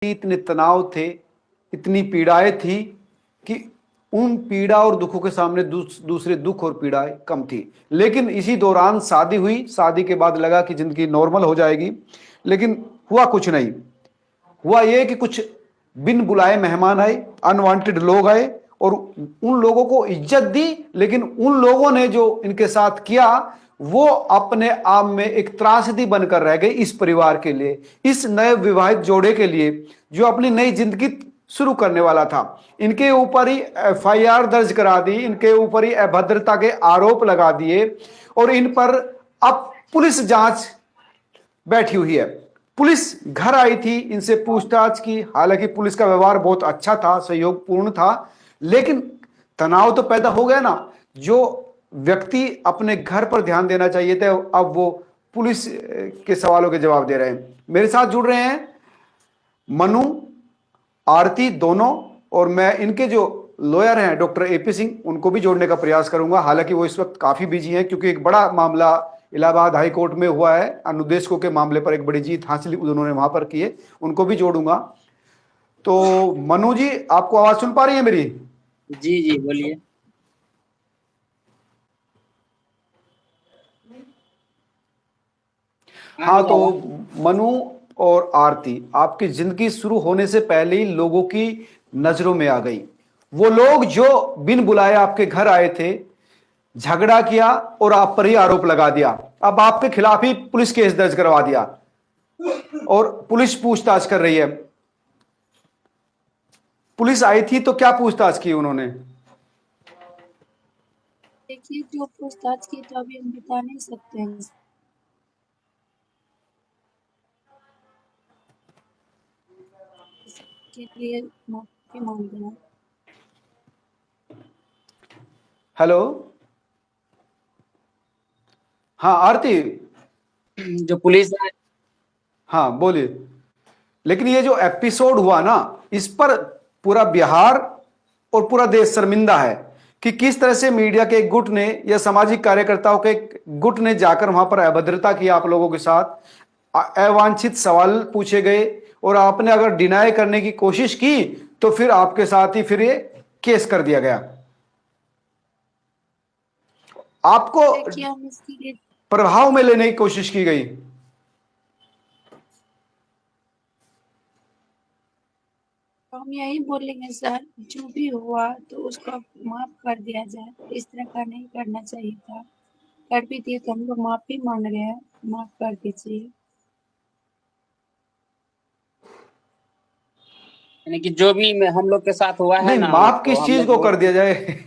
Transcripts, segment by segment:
इतने तनाव थे, इतनी पीड़ाएं थी कि उन पीड़ा और दुखों के सामने दूसरे दुख और पीड़ाएं कम थी। लेकिन इसी दौरान शादी हुई। शादी के बाद लगा कि जिंदगी नॉर्मल हो जाएगी, लेकिन हुआ कुछ नहीं। हुआ यह कि कुछ बिन बुलाए मेहमान आए, अनवांटेड लोग आए और उन लोगों को इज्जत दी, लेकिन उन लोगों ने जो इनके साथ किया वो अपने आप में एक त्रासदी बनकर रह गई इस परिवार के लिए, इस नए विवाहित जोड़े के लिए जो अपनी नई जिंदगी शुरू करने वाला था। इनके ऊपर ही एफआईआर दर्ज करा दी, इनके ऊपर ही अभद्रता के आरोप लगा दिए और इन पर अब पुलिस जांच बैठी हुई है। पुलिस घर आई थी, इनसे पूछताछ की। हालांकि पुलिस का व्यवहार बहुत अच्छा था, सहयोगपूर्ण था, लेकिन तनाव तो पैदा हो गया ना। जो व्यक्ति अपने घर पर ध्यान देना चाहिए था, अब वो पुलिस के सवालों के जवाब दे रहे हैं। मेरे साथ जुड़ रहे हैं मनु, आरती दोनों, और मैं इनके जो लॉयर हैं डॉक्टर एपी सिंह, उनको भी जोड़ने का प्रयास करूंगा। हालांकि वो इस वक्त काफी बिजी हैं क्योंकि एक बड़ा मामला इलाहाबाद हाई कोर्ट में हुआ है। अनुदेशकों के मामले पर एक बड़ी जीत हासिल उन्होंने वहां पर की है, उनको भी जोड़ूंगा। तो मनु जी, आपको आवाज सुन पा रही है मेरी? जी जी बोलिए। हाँ, तो मनु और आरती, आपकी जिंदगी शुरू होने से पहले ही लोगों की नजरों में आ गई। वो लोग जो बिन बुलाए आपके घर आए थे, झगड़ा किया और आप पर ही आरोप लगा दिया। अब आपके खिलाफ ही पुलिस केस दर्ज करवा दिया और पुलिस पूछताछ कर रही है। पुलिस आई थी तो क्या पूछताछ की उन्होंने? देखिए, जो पूछताछ की तो अभी हम बता नहीं सकते हैं। इसके लिए माफी मांग रहे हैं। हेलो, हाँ आरती। जो पुलिस है, हाँ बोलिए। लेकिन ये जो एपिसोड हुआ ना, इस पर पूरा बिहार और पूरा देश शर्मिंदा है कि किस तरह से मीडिया के एक गुट ने या सामाजिक कार्यकर्ताओं के एक गुट ने जाकर वहां पर अभद्रता की आप लोगों के साथ, अवांछित सवाल पूछे गए और आपने अगर डिनाई करने की कोशिश की तो फिर आपके साथ ही फिर ये केस कर दिया गया। आपको देखिए, हम इसके लिए प्रभाव में लेने की कोशिश की गई। हम यही बोलेंगे सर, जो भी हुआ तो उसको माफ कर दिया जाए। इस तरह का नहीं करना चाहिए था। कर भी दिए तो हम लोग माफी मांग रहे हैं, माफ कर दीजिए। यानी कि जो भी हम लोग के साथ हुआ है नहीं, ना, माफ तो किस हम चीज लोग को कर बहुत दिया जाए?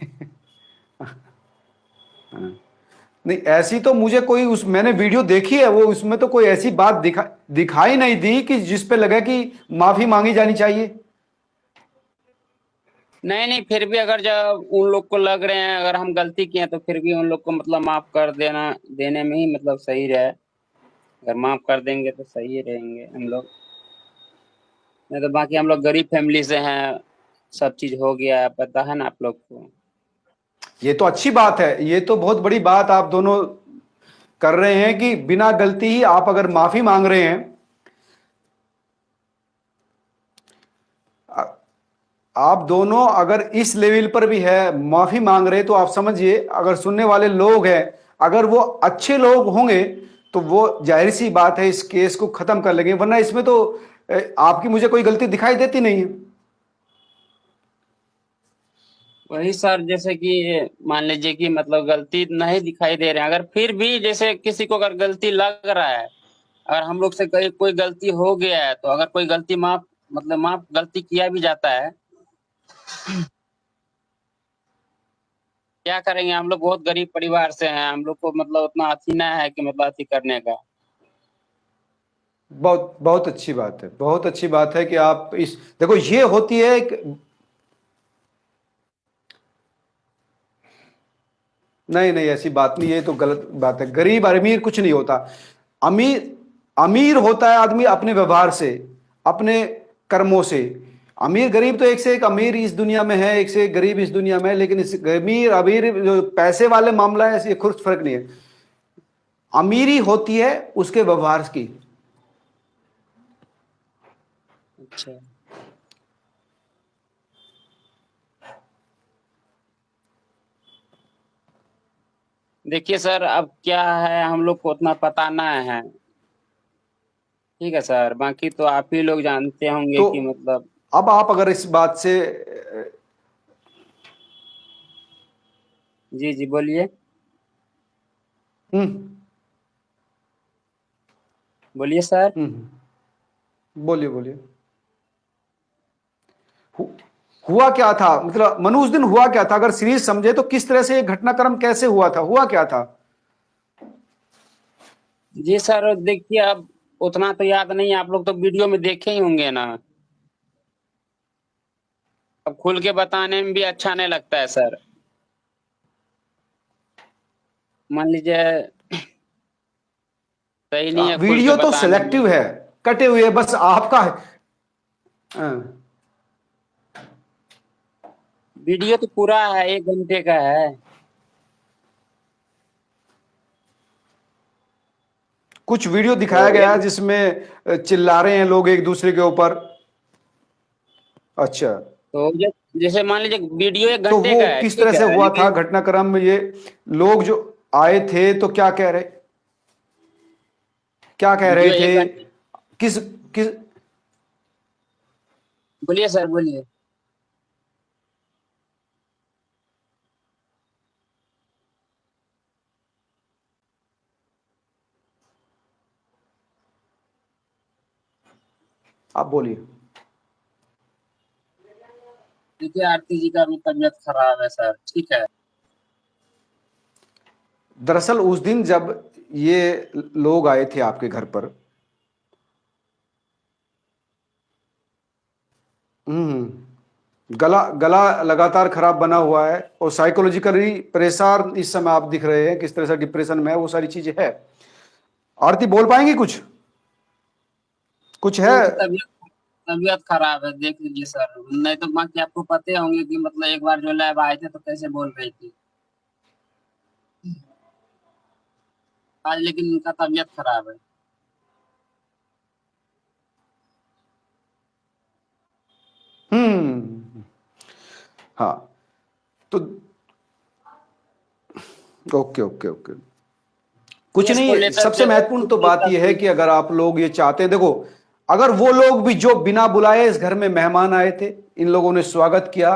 नहीं, ऐसी तो मुझे कोई उस मैंने वीडियो देखी है, वो उसमें तो कोई ऐसी बात दिखाई नहीं दी कि जिस पे लगे कि माफी मांगी जानी चाहिए। नहीं नहीं, फिर भी अगर जब उन लोग को लग रहे हैं अगर हम गलती किए तो फिर भी उन लोग को मतलब माफ कर देने में ही मतलब सही रहे। अगर माफ कर देंगे तो सही रहेंगे हम लोग। नहीं तो बाकी हम लोग गरीब फैमिली से हैं, सब चीज हो गया है, पता है ना आप लोग को। ये तो अच्छी बात है, ये तो बहुत बड़ी बात आप दोनों कर रहे हैं कि बिना गलती ही आप अगर माफी मांग रहे हैं। आप दोनों अगर इस लेवल पर भी है, माफी मांग रहे हैं, तो आप समझिए अगर सुनने वाले लोग हैं, अगर वो अच्छे लोग होंगे तो वो जाहिर सी बात है इस केस को खत्म कर लेंगे, वरना इसमें तो आपकी मुझे कोई गलती दिखाई देती नहीं है। वही सर, जैसे कि मान लीजिए कि मतलब गलती नहीं दिखाई दे रहे हैं, अगर फिर भी जैसे किसी को अगर गलती लग रहा है, अगर हम लोग से कहीं कोई गलती हो गया है, तो अगर कोई गलती माफ गलती किया भी जाता है, क्या करेंगे? हम लोग बहुत गरीब परिवार से हैं, हम लोग को मतलब उतना अथी ना है कि मतलब अथी करने का। बहुत बहुत अच्छी बात है, बहुत अच्छी बात है कि आप इस देखो, ये होती है एक, नहीं नहीं ऐसी बात नहीं, ये तो गलत बात है। गरीब और अमीर कुछ नहीं होता। अमीर अमीर होता है आदमी अपने व्यवहार से, अपने कर्मों से। अमीर गरीब तो एक से एक अमीर इस दुनिया में है, एक से एक गरीब इस दुनिया में है, लेकिन इस अमीर अमीर जो पैसे वाले मामला है, ये कुछ फर्क नहीं है। अमीरी होती है उसके व्यवहार की। अच्छा। देखिए सर, अब क्या है, हम लोग को उतना पता ना है। ठीक है सर, बाकी तो आप ही लोग जानते होंगे तो कि मतलब। अब आप अगर इस बात से जी जी, बोलिए। हम्म बोलिए सर। बोलिए बोलिए। हु- हुआ क्या था, मतलब मनु उस दिन हुआ क्या था, अगर सीरीज समझे तो किस तरह से ये घटनाक्रम कैसे हुआ था, हुआ क्या था? जी सर, देखिए अब उतना तो याद नहीं है, आप लोग तो वीडियो में देखे ही होंगे ना। अब खुल के बताने में भी अच्छा नहीं लगता है सर। मान लीजिए, सही नहीं है खुल के वीडियो तो बताने में। सिलेक्टिव है, कटे हुए, बस आपका है। हाँ। वीडियो तो पूरा है, 1 घंटे का है। कुछ वीडियो दिखाया तो गया है एक जिसमें चिल्ला रहे हैं लोग एक दूसरे के ऊपर। अच्छा। तो जैसे मान लीजिए वीडियो एक तो घंटे वो का है, किस ठीक तरह से है, हुआ था लेकिन घटनाक्रम में, ये लोग जो आए थे तो क्या कह रहे, क्या कह रहे वीडियो थे, 1 घंटे। किस किस बोलिए सर, बोलिए। आप बोलिए। देखिए, आरती जी का भी तबीयत खराब है सर, ठीक है। दरअसल उस दिन जब ये लोग आए थे आपके घर पर, गला गला लगातार खराब बना हुआ है और साइकोलॉजिकली परेशान इस समय आप दिख रहे हैं, किस तरह से डिप्रेशन में है, वो सारी चीजें है। आरती बोल पाएंगी कुछ, कुछ है? उनकी तबीयत खराब है, देख लीजिए सर। नहीं तो बाकी आपको पते होंगे कि मतलब एक बार जो लैब आए थे तो कैसे बोल रही थी। आज लेकिन उनका तबीयत खराब है। हम्म। हाँ। तो ओके ओके ओके। कुछ केस को नहीं, लेकर सबसे के महत्वपूर्ण तो बात यह है कोई। कि अगर आप लोग ये चाहते हैं, देखो, अगर वो लोग भी जो बिना बुलाए इस घर में मेहमान आए थे, इन लोगों ने स्वागत किया,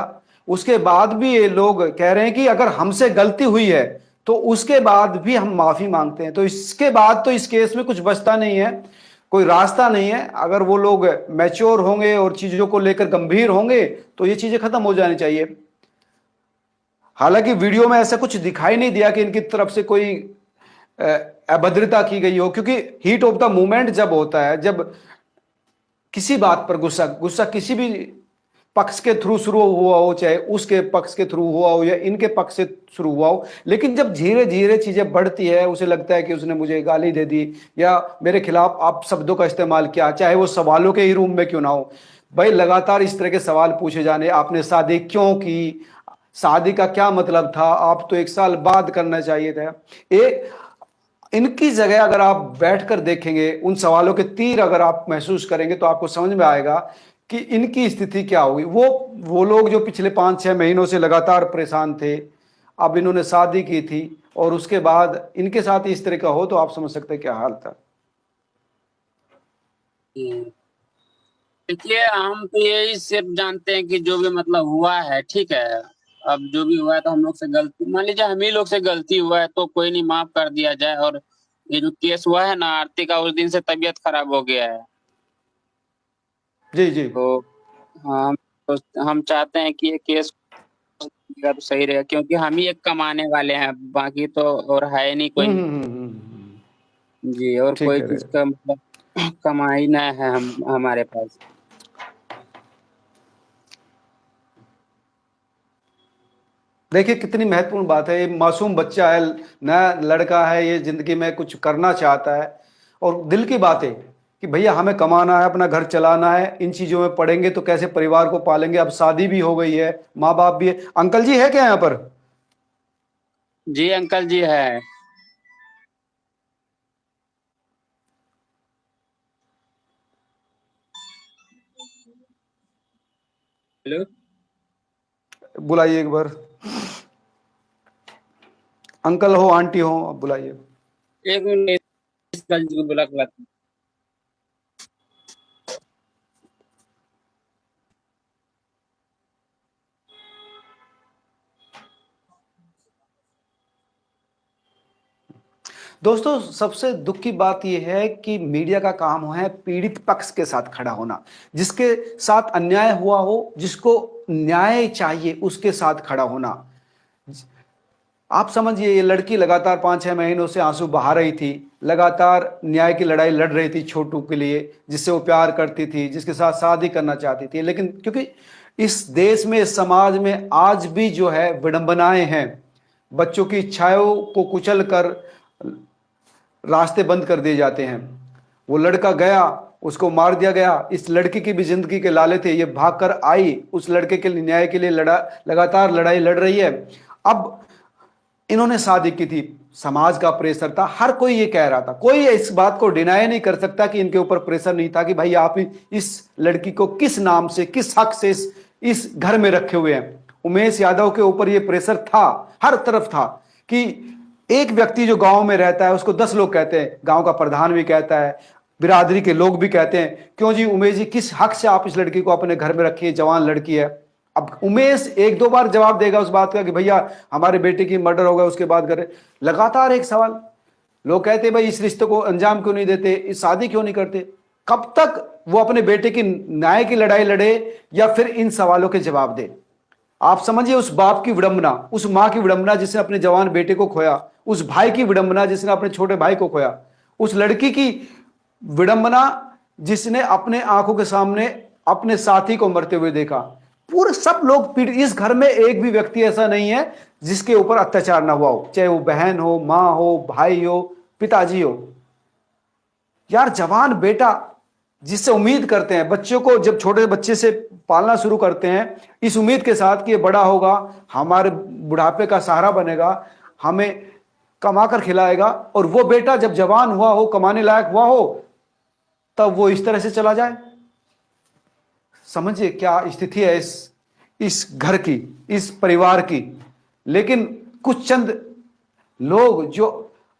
उसके बाद भी ये लोग कह रहे हैं कि अगर हमसे गलती हुई है तो उसके बाद भी हम माफी मांगते हैं, तो इसके बाद तो इस केस में कुछ बचता नहीं है, कोई रास्ता नहीं है। अगर वो लोग मैच्योर होंगे और चीजों को लेकर गंभीर होंगे तो ये चीजें खत्म हो जानी चाहिए। हालांकि वीडियो में ऐसा कुछ दिखाई नहीं दिया कि इनकी तरफ से कोई अ, अभद्रता की गई हो, क्योंकि हीट ऑफ द मोमेंट जब होता है, जब किसी बात पर गुस्सा गुस्सा किसी भी पक्ष के थ्रू शुरू हुआ हो, चाहे उसके पक्ष के थ्रू हुआ हो या इनके पक्ष से शुरू हुआ हो, लेकिन जब धीरे धीरे चीजें बढ़ती है, उसे लगता है कि उसने मुझे गाली दे दी या मेरे खिलाफ आप शब्दों का इस्तेमाल किया, चाहे वो सवालों के ही रूम में क्यों ना हो। भाई लगातार इस तरह के सवाल पूछे जाने, आपने शादी क्यों की, शादी का क्या मतलब था, आप तो 1 साल बाद करना चाहिए था, एक इनकी जगह अगर आप बैठकर देखेंगे, उन सवालों के तीर अगर आप महसूस करेंगे तो आपको समझ में आएगा कि इनकी स्थिति क्या होगी। वो लोग जो पिछले 5-6 महीनों से लगातार परेशान थे, अब इन्होंने शादी की थी और उसके बाद इनके साथ इस तरह का हो, तो आप समझ सकते हैं क्या हाल था। देखिए, हम तो यही सिर्फ जानते हैं कि जो भी मतलब हुआ है, ठीक है। अब जो भी हुआ है तो हम लोग से गलती, मान लीजिए हम ही लोग से गलती हुआ है तो कोई नहीं, माफ कर दिया जाए। और ये जो केस हुआ है ना आरती का, उस दिन से तबीयत खराब हो गया है। जी जी। तो हम तो हम चाहते हैं कि ये केस का तो सही रहेगा, क्योंकि हम ही एक कमाने वाले हैं, बाकी तो और है नहीं कोई। जी, और ठीक कोई कह रहे चीज हैं। का मतलब कमाई ना है हम हमारे पास। देखिए कितनी महत्वपूर्ण बात है, ये मासूम बच्चा है, नया लड़का है, ये जिंदगी में कुछ करना चाहता है, और दिल की बात है कि भैया हमें कमाना है, अपना घर चलाना है, इन चीजों में पड़ेंगे तो कैसे परिवार को पालेंगे, अब शादी भी हो गई है, माँ बाप भी है। अंकल जी है क्या यहाँ पर? जी अंकल जी है। हेलो, बुलाइए एक बार, अंकल हो आंटी हो, आप बुलाइए। एक मिनट, इस कल को बुला के बात। दोस्तों, सबसे दुख की बात यह है कि मीडिया का काम है पीड़ित पक्ष के साथ खड़ा होना, जिसके साथ अन्याय हुआ हो, जिसको न्याय चाहिए, उसके साथ खड़ा होना। आप समझिए, ये लड़की लगातार 5-6 महीनों से आंसू बहा रही थी, लगातार न्याय की लड़ाई लड़ रही थी छोटू के लिए, जिससे वो प्यार करती थी, जिसके साथ शादी करना चाहती थी। लेकिन क्योंकि इस देश में, इस समाज में आज भी जो है विडंबनाएं हैं, बच्चों की इच्छाओं को कुचल कर रास्ते बंद कर दिए जाते हैं। वो लड़का गया, उसको मार दिया गया। इस लड़की की भी जिंदगी के लाले थे, ये भागकर आई, उस लड़के के लिए न्याय के लिए लगातार लड़ाई लड़ रही है। अब इन्होंने शादी की थी, समाज का प्रेशर था, हर कोई ये कह रहा था, कोई इस बात को डिनाई नहीं कर सकता कि इनके ऊपर प्रेशर नहीं था कि भाई आप इस लड़की को किस नाम से, किस हक से इस घर में रखे हुए हैं। उमेश यादव के ऊपर ये प्रेशर था, हर तरफ था, कि एक व्यक्ति जो गांव में रहता है उसको 10 लोग कहते हैं, गांव का प्रधान भी कहता है, बिरादरी के लोग भी कहते हैं, क्यों जी उमेश जी, किस हक से आप इस लड़की को अपने घर में रखिए, जवान लड़की है। अब उमेश 1-2 बार जवाब देगा उस बात का कि भैया हमारे बेटे की मर्डर हो गया, उसके बाद करे, लगातार एक सवाल। लोग कहते हैं भाई इस रिश्ते को अंजाम क्यों नहीं देते, इस शादी क्यों नहीं करते। कब तक वो अपने बेटे की न्याय की लड़ाई लड़े या फिर इन सवालों के जवाब दे। आप समझिए उस बाप की विडंबना, उस मां की विडंबना जिसने अपने जवान बेटे को खोया, उस भाई की विडंबना जिसने अपने छोटे भाई को खोया, उस लड़की की विडंबना जिसने अपने आंखों के सामने अपने साथी को मरते हुए देखा। पूरे सब लोग पीड़ित, इस घर में एक भी व्यक्ति ऐसा नहीं है जिसके ऊपर अत्याचार ना हुआ हो, चाहे वो बहन हो, मां हो, भाई हो, पिताजी हो। यार जवान बेटा जिससे उम्मीद करते हैं, बच्चों को जब छोटे बच्चे से पालना शुरू करते हैं इस उम्मीद के साथ कि ये बड़ा होगा, हमारे बुढ़ापे का सहारा बनेगा, हमें कमाकर खिलाएगा, और वो बेटा जब जवान हुआ हो, कमाने लायक हुआ हो, तब वो इस तरह से चला जाए। समझिए क्या स्थिति है इस घर की, इस परिवार की। लेकिन कुछ चंद लोग जो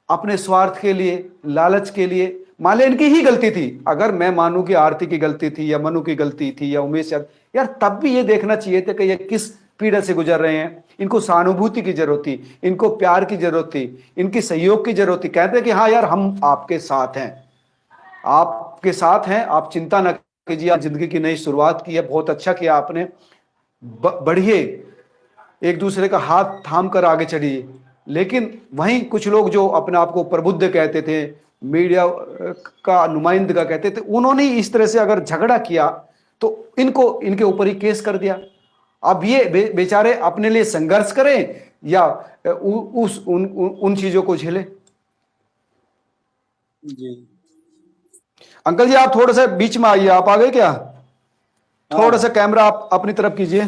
अपने स्वार्थ के लिए, लालच के लिए, मान ले इनकी ही गलती थी, अगर मैं मानूं कि आरती की गलती थी या मनु की गलती थी या उमेश यार तब भी ये देखना चाहिए था कि ये किस पीड़ा से गुजर रहे हैं, इनको सहानुभूति की जरूरत थी, इनको प्यार की जरूरत थी, इनकी सहयोग की जरूरत थी। कहते हैं कि हाँ यार हम आपके साथ हैं, आपके साथ हैं, आप चिंता न कीजिए, आप जिंदगी की नई शुरुआत की है, बहुत अच्छा किया आपने, बढ़िए, एक दूसरे का हाथ थाम कर आगे चढ़िए। लेकिन वहीं कुछ लोग जो अपने आप को प्रबुद्ध कहते थे, मीडिया का नुमाइंदगा कहते थे, उन्होंने इस तरह से अगर झगड़ा किया तो इनको इनके ऊपर ही केस कर दिया। अब ये बेचारे अपने लिए संघर्ष करें या उन चीजों को झेलें। जी अंकल जी आप थोड़ा सा बीच में आइए, आप आ गए क्या? थोड़ा सा कैमरा आप अपनी तरफ कीजिए।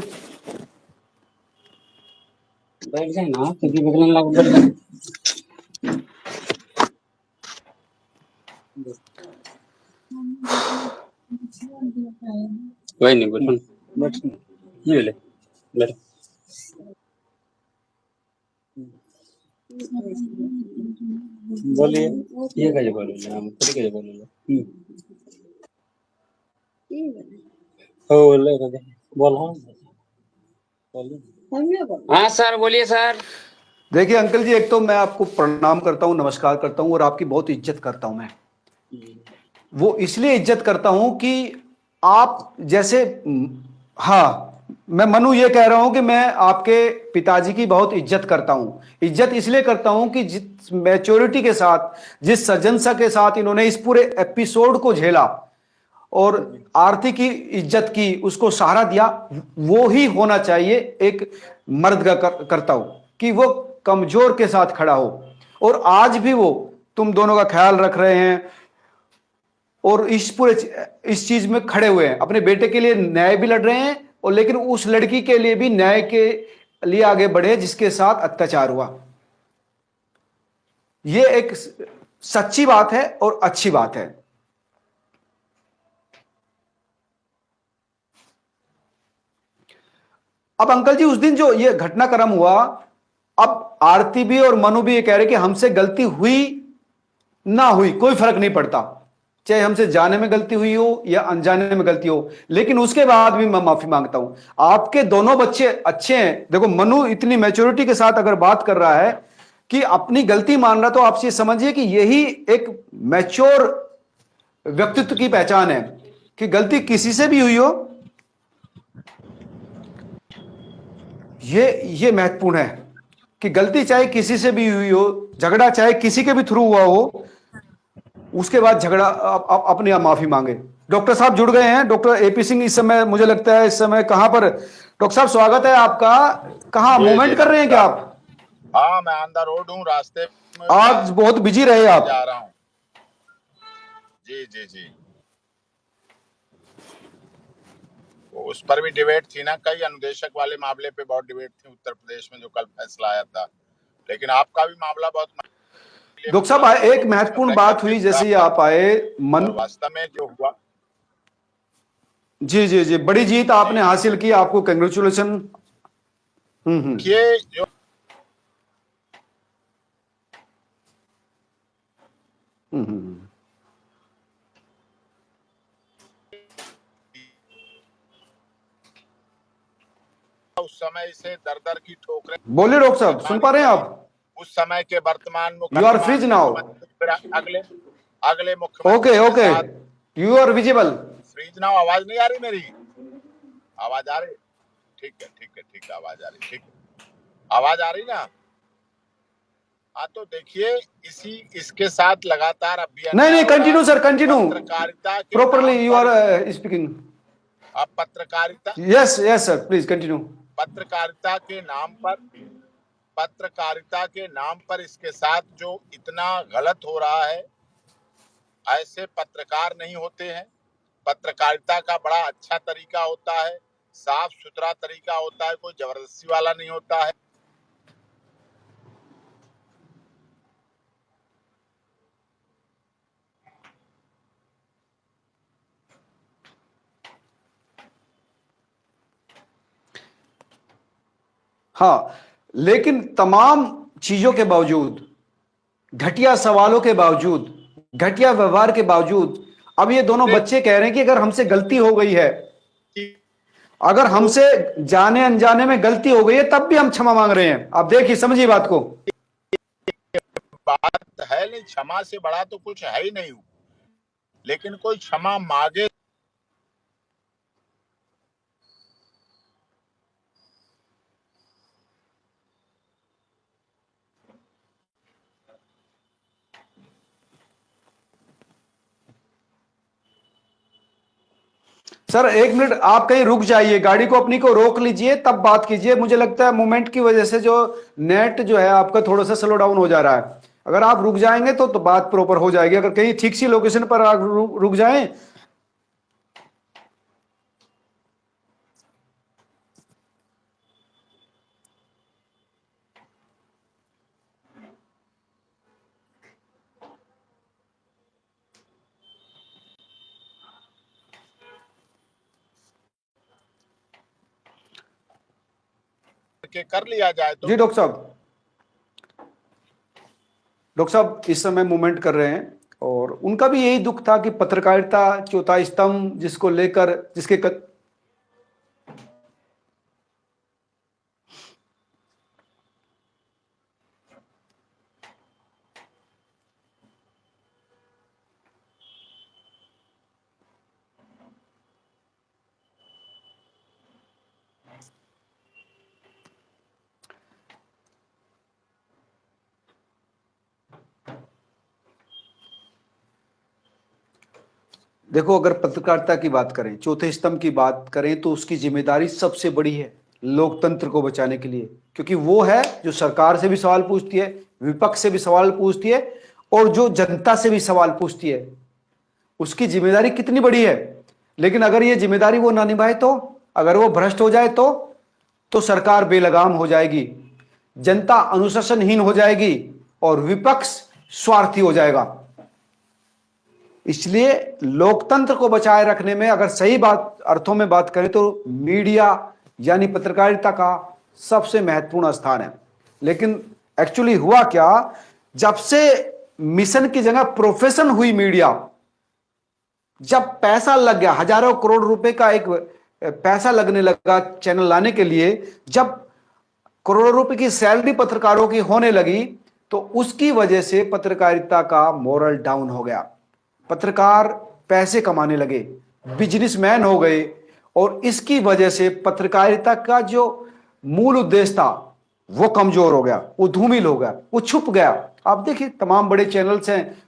बैठ जाए ना, क्योंकि बगल में लग बैठ जाए। कोई नहीं, बैठो बैठ, ये ले बैठ। बोलिए, ये कैसे बोलोगे, हम खुद कैसे बोलोगे। हो ले बोल, हाँ बोलिए। हाँ सर, बोलिए सर। देखिए अंकल जी, एक तो मैं आपको प्रणाम करता हूं, नमस्कार करता हूं, और आपकी बहुत इज्जत करता हूं। मैं वो इसलिए इज्जत करता हूं कि आप जैसे, हाँ, मैं मनु ये कह रहा हूं कि मैं आपके पिताजी की बहुत इज्जत करता हूं। इज्जत इसलिए करता हूं कि जिस मैच्योरिटी के साथ, जिस सर्जनता के साथ इन्होंने इस पूरे एपिसोड को झेला और आरती की इज्जत की, उसको सहारा दिया, वो ही होना चाहिए एक मर्द का कर्तव्य, कि वो कमजोर के साथ खड़ा हो। और आज भी वो तुम दोनों का ख्याल रख रहे हैं और इस चीज में खड़े हुए हैं, अपने बेटे के लिए न्याय भी लड़ रहे हैं, और लेकिन उस लड़की के लिए भी न्याय के लिए आगे बढ़े जिसके साथ अत्याचार हुआ। ये एक सच्ची बात है और अच्छी बात है। अब अंकल जी उस दिन जो ये घटनाक्रम हुआ, अब आरती भी और मनु भी ये कह रहे कि हमसे गलती हुई ना हुई कोई फर्क नहीं पड़ता, चाहे हमसे जाने में गलती हुई हो या अनजाने में गलती हो, लेकिन उसके बाद भी मैं माफी मांगता हूं। आपके दोनों बच्चे अच्छे हैं। देखो मनु इतनी मैच्योरिटी के साथ अगर बात कर रहा है कि अपनी गलती मान रहा, तो आप ये समझिए कि यही एक मैच्योर व्यक्तित्व की पहचान है कि गलती किसी से भी हुई हो, ये महत्वपूर्ण है कि गलती चाहे किसी से भी हुई हो, झगड़ा चाहे किसी के भी थ्रू हुआ हो, उसके बाद झगड़ा अपने आप माफी मांगे। डॉक्टर साहब जुड़ गए हैं, डॉक्टर एपी सिंह इस समय मुझे लगता है इस समय कहां पर, डॉक्टर साहब स्वागत है आपका। कहां जी मूवमेंट जी कर रहे हैं क्या आप? हाँ, मैं ऑन द रोड हूँ, रास्ते में आज बहुत बिजी रहे आप। जा रहा हूँ। जी जी जी, उस पर भी डिबेट थी ना, कई अनुदेशक वाले मामले पे बहुत डिबेट थी उत्तर प्रदेश में जो कल फैसला आया था, लेकिन आपका भी मामला बहुत डॉक्टर साहब एक महत्वपूर्ण बात हुई, जैसे ही आप आए मन, वास्तव में जो हुआ, जी जी जी, बड़ी जीत आपने हासिल की, आपको कंग्रेचुलेशन। ये जो उस समय इसे दर दर की ठोकरें, बोलिए डॉक्टर साहब, सुन पा रहे हैं आप? उस समय के वर्तमान यू आर फ्रीज नाउ। अगले अगले मुख्यमंत्री ओके के ओके, साथ you are visible. Freeze now. आवाज नहीं आ रही मेरी? आवाज आ रही? ठीक है ठीक है ठीक है, आवाज आ रही, ठीक है, आवाज आ रही ना? हाँ, तो देखिए इसके साथ लगातार अभियान, नहीं कंटिन्यू सर, कंटिन्यू पत्रकारिता के प्रॉपरली, नाम यू आर पर स्पीकिंग। अब पत्रकारिता yes yes sir, please continue. पत्रकारिता के नाम पर पत्रकारिता के नाम पर इसके साथ जो इतना गलत हो रहा है, ऐसे पत्रकार नहीं होते हैं। पत्रकारिता का बड़ा अच्छा तरीका होता है, साफ सुथरा तरीका होता है, कोई जबरदस्ती वाला नहीं होता है। हाँ, लेकिन तमाम चीजों के बावजूद, घटिया सवालों के बावजूद, घटिया व्यवहार के बावजूद, अब ये दोनों बच्चे कह रहे हैं कि अगर हमसे गलती हो गई है, अगर हमसे जाने अनजाने में गलती हो गई है, तब भी हम क्षमा मांग रहे हैं। आप देखिए, समझिए बात को। बात है नहीं, क्षमा से बड़ा तो कुछ है ही नहीं, लेकिन कोई क्षमा मांगे सर एक मिनट, आप कहीं रुक जाइए, गाड़ी को अपनी को रोक लीजिए, तब बात कीजिए। मुझे लगता है मूवमेंट की वजह से जो नेट जो है आपका थोड़ा सा स्लो डाउन हो जा रहा है। अगर आप रुक जाएंगे तो बात प्रॉपर हो जाएगी। अगर कहीं ठीक सी लोकेशन पर आप रुक जाएं। के कर लिया जाए तो। जी डॉक्टर साहब, डॉक्टर साहब इस समय मूवमेंट कर रहे हैं और उनका भी यही दुख था कि पत्रकारिता चौथा स्तंभ जिसको लेकर, जिसके देखो, अगर पत्रकारिता की बात करें, चौथे स्तंभ की बात करें, तो उसकी जिम्मेदारी सबसे बड़ी है लोकतंत्र को बचाने के लिए, क्योंकि वो है जो सरकार से भी सवाल पूछती है, विपक्ष से भी सवाल पूछती है और जो जनता से भी सवाल पूछती है। उसकी जिम्मेदारी कितनी बड़ी है। लेकिन अगर ये जिम्मेदारी वो ना निभाए, तो अगर वो भ्रष्ट हो जाए तो सरकार बेलगाम हो जाएगी, जनता अनुशासनहीन हो जाएगी और विपक्ष स्वार्थी हो जाएगा। इसलिए लोकतंत्र को बचाए रखने में अगर सही बात अर्थों में बात करें तो मीडिया यानी पत्रकारिता का सबसे महत्वपूर्ण स्थान है। लेकिन एक्चुअली हुआ क्या, जब से मिशन की जगह प्रोफेशन हुई मीडिया, जब पैसा लग गया, हजारों करोड़ रुपए का एक पैसा लगने लगा चैनल लाने के लिए, जब करोड़ों रुपए की सैलरी पत्रकारों की होने लगी, तो उसकी वजह से पत्रकारिता का मोरल डाउन हो गया। पत्रकार पैसे कमाने लगे, बिजनेसमैन हो गए, और इसकी वजह से पत्रकारिता का जो मूल उद्देश्य था वो कमजोर हो गया, वो धूमिल हो गया, वो छुप गया। आप देखिए तमाम बड़े चैनल्स हैं,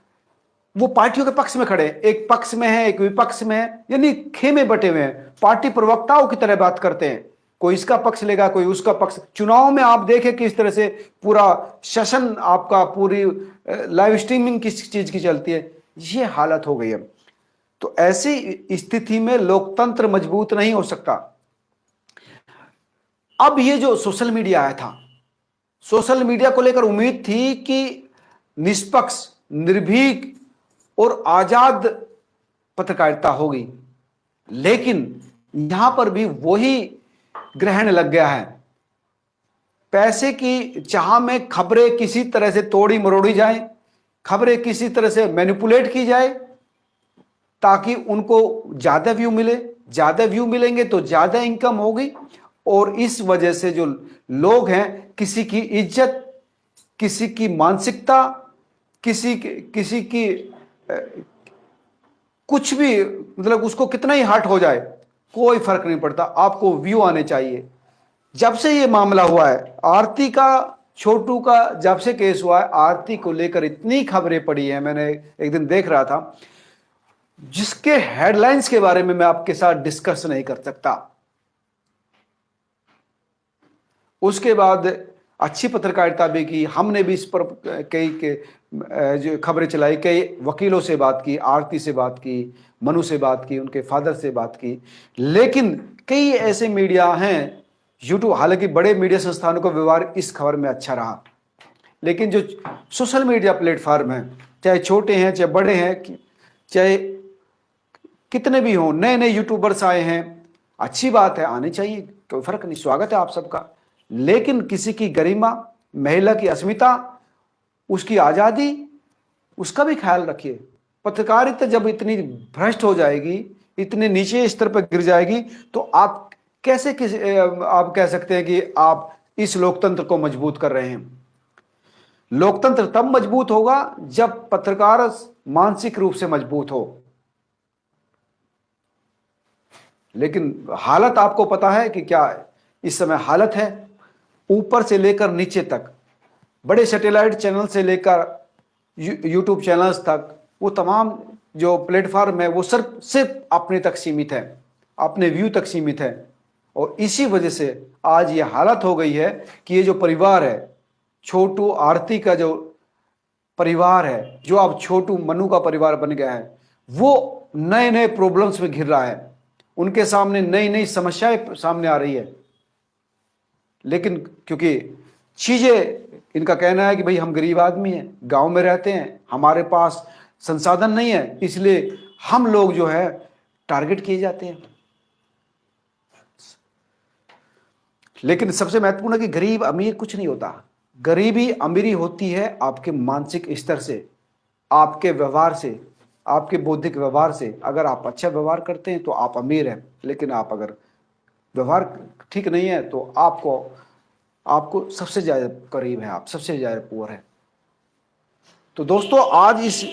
वो पार्टियों के पक्ष में खड़े हैं, एक पक्ष में है एक विपक्ष में है, यानी खेमे बटे हुए हैं, पार्टी प्रवक्ताओं की तरह बात करते हैं, कोई इसका पक्ष लेगा कोई उसका पक्ष। चुनाव में आप देखें किस तरह से पूरा सेशन आपका पूरी लाइव स्ट्रीमिंग किस चीज की चलती है, ये हालत हो गई है। तो ऐसी स्थिति में लोकतंत्र मजबूत नहीं हो सकता। अब ये जो सोशल मीडिया आया था, सोशल मीडिया को लेकर उम्मीद थी कि निष्पक्ष, निर्भीक और आजाद पत्रकारिता होगी, लेकिन यहां पर भी वही ग्रहण लग गया है। पैसे की चाह में खबरें किसी तरह से तोड़ी मरोड़ी जाएं, खबरें किसी तरह से मैनिपुलेट की जाए ताकि उनको ज्यादा व्यू मिले, ज्यादा व्यू मिलेंगे तो ज्यादा इनकम होगी, और इस वजह से जो लोग हैं, किसी की इज्जत, किसी की मानसिकता, किसी की कुछ भी, मतलब उसको कितना ही हर्ट हो जाए कोई फर्क नहीं पड़ता, आपको व्यू आने चाहिए। जब से ये मामला हुआ है आरती का, छोटू का, जब से केस हुआ है, आरती को लेकर इतनी खबरें पड़ी हैं, मैंने एक दिन देख रहा था, जिसके हेडलाइंस के बारे में मैं आपके साथ डिस्कस नहीं कर सकता। उसके बाद अच्छी पत्रकारिता भी की, हमने भी इस पर कई जो खबरें चलाई, कई वकीलों से बात की, आरती से बात की, मनु से बात की, उनके फादर से बात की, लेकिन कई ऐसे मीडिया हैं, यूट्यूब, हालांकि बड़े मीडिया संस्थानों का व्यवहार इस खबर में अच्छा रहा, लेकिन जो सोशल मीडिया प्लेटफॉर्म है, चाहे छोटे हैं चाहे बड़े हैं, चाहे कितने भी हों, नए नए यूट्यूबर्स आए हैं, अच्छी बात है, आने चाहिए, कोई फर्क नहीं, स्वागत है आप सबका, लेकिन किसी की गरिमा, महिला की अस्मिता, उसकी आजादी, उसका भी ख्याल रखिए। पत्रकारिता जब इतनी भ्रष्ट हो जाएगी, इतने नीचे स्तर पर गिर जाएगी, तो आप कैसे आप कह सकते हैं कि आप इस लोकतंत्र को मजबूत कर रहे हैं। लोकतंत्र तब मजबूत होगा जब पत्रकार मानसिक रूप से मजबूत हो। लेकिन हालत आपको पता है कि क्या इस समय हालत है, ऊपर से लेकर नीचे तक, बड़े सैटेलाइट चैनल से लेकर यूट्यूब चैनल्स तक, वो तमाम जो प्लेटफॉर्म है वो सिर्फ अपने तक सीमित है, अपने व्यू तक सीमित है। और इसी वजह से आज ये हालत हो गई है कि ये जो परिवार है, छोटू आरती का जो परिवार है, जो अब छोटू मनु का परिवार बन गया है, वो नए नए प्रॉब्लम्स में घिर रहा है, उनके सामने नई नई समस्याएं सामने आ रही है। लेकिन क्योंकि चीजें, इनका कहना है कि भाई हम गरीब आदमी हैं, गांव में रहते हैं, हमारे पास संसाधन नहीं है, इसलिए हम लोग जो है टारगेट किए जाते हैं। लेकिन सबसे महत्वपूर्ण है कि गरीब अमीर कुछ नहीं होता, गरीबी अमीरी होती है आपके मानसिक स्तर से, आपके व्यवहार से, आपके बौद्धिक व्यवहार से। अगर आप अच्छा व्यवहार करते हैं तो आप अमीर हैं, लेकिन आप अगर व्यवहार ठीक नहीं है तो आपको सबसे ज्यादा करीब है, आप सबसे ज्यादा पुअर है। तो दोस्तों, आज इस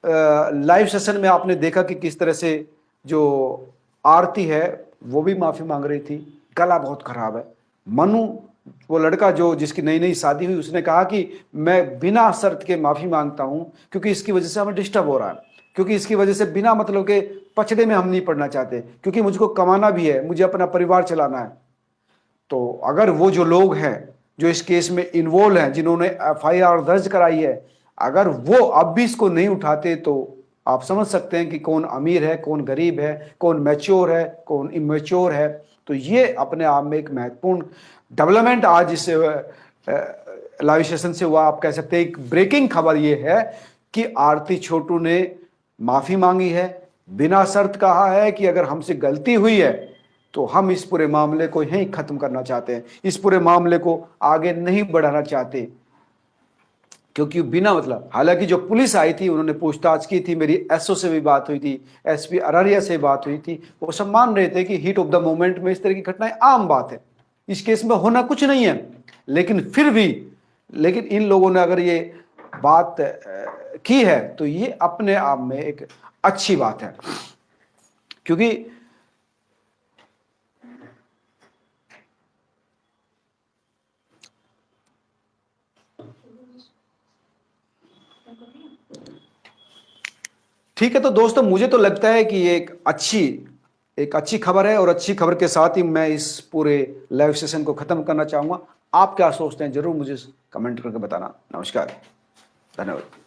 लाइव सेशन में आपने देखा कि किस तरह से जो आरती है वो भी माफी मांग रही थी, गला बहुत खराब है। मनु, वो लड़का जो जिसकी नई नई शादी हुई, उसने कहा कि मैं बिना शर्त के माफी मांगता हूं क्योंकि इसकी वजह से हमें डिस्टर्ब हो रहा है, क्योंकि इसकी वजह से बिना मतलब के पचड़े में हम नहीं पड़ना चाहते, क्योंकि मुझको कमाना भी है, मुझे अपना परिवार चलाना है। तो अगर वो जो लोग हैं जो इस केस में इन्वॉल्व हैं, जिन्होंने FIR दर्ज कराई है, अगर वो अब भी इसको नहीं उठाते तो आप समझ सकते हैं कि कौन अमीर है, कौन गरीब है, कौन मैच्योर है, कौन इमेच्योर है। तो ये अपने आप में एक महत्वपूर्ण डेवलपमेंट आज इस लाइव सेशन से हुआ। आप कह सकते हैं एक ब्रेकिंग खबर ये है कि आरती छोटू ने माफी मांगी है, बिना शर्त कहा है कि अगर हमसे गलती हुई है तो हम इस पूरे मामले को यहीं खत्म करना चाहते हैं, इस पूरे मामले को आगे नहीं बढ़ाना चाहते, क्योंकि बिना मतलब, हालांकि जो पुलिस आई थी उन्होंने पूछताछ की थी, मेरी एसओ से भी बात हुई थी, एसपी अररिया से बात हुई थी, वो सब मान रहे थे कि हीट ऑफ द मोमेंट में इस तरह की घटनाएं आम बात है, इस केस में होना कुछ नहीं है। लेकिन फिर भी, लेकिन इन लोगों ने अगर ये बात की है तो ये अपने आप में एक अच्छी बात है, क्योंकि ठीक है। तो दोस्तों, मुझे तो लगता है कि ये एक अच्छी खबर है, और अच्छी खबर के साथ ही मैं इस पूरे लाइव सेशन को खत्म करना चाहूंगा। आप क्या सोचते हैं, जरूर मुझे कमेंट करके बताना। नमस्कार, धन्यवाद।